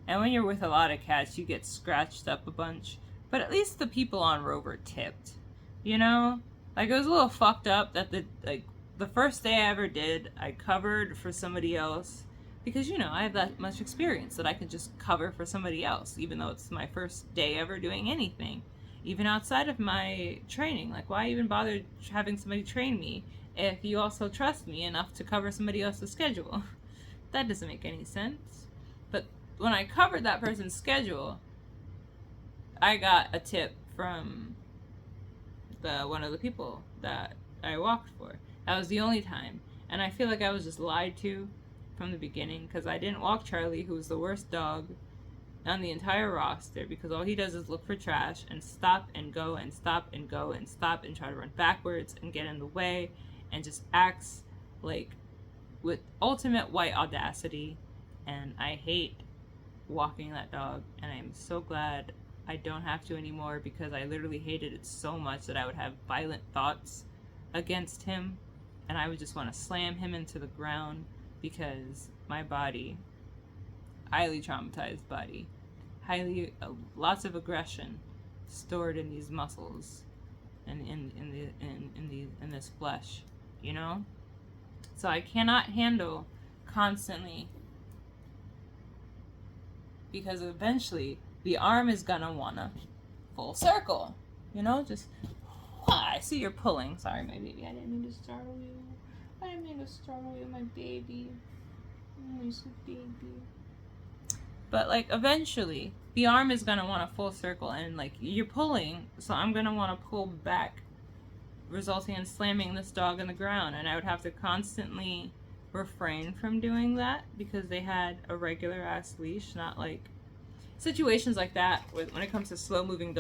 And when you're with a lot of cats, you get scratched up a bunch. But at least the people on Rover tipped, you know? Like, it was a little fucked up that the first day I ever did, I covered for somebody else. Because, you know, I have that much experience that I can just cover for somebody else, even though it's my first day ever doing anything. Even outside of my training. Like, why even bother having somebody train me if you also trust me enough to cover somebody else's schedule? That doesn't make any sense. But when I covered that person's schedule, I got a tip from one of the people that I walked for. That was the only time. And I feel like I was just lied to from the beginning because I didn't walk Charlie, who was the worst dog on the entire roster, because all he does is look for trash and stop and go and stop and go and stop and try to run backwards and get in the way and just acts like with ultimate white audacity. And I hate walking that dog, and I'm so glad I don't have to anymore, because I literally hated it so much that I would have violent thoughts against him, and I would just want to slam him into the ground, because my body, highly traumatized body, lots of aggression stored in these muscles and in this flesh, you know. So I cannot handle constantly, because eventually the arm is gonna wanna full circle, you know. Just I see you're pulling. Sorry, my baby. I didn't mean to startle you. I didn't mean to startle you, my baby. My sweet baby. But like eventually the arm is gonna want a full circle, and like you're pulling, so I'm gonna want to pull back, resulting in slamming this dog in the ground, and I would have to constantly refrain from doing that because they had a regular ass leash, not like situations like that when it comes to slow moving dogs.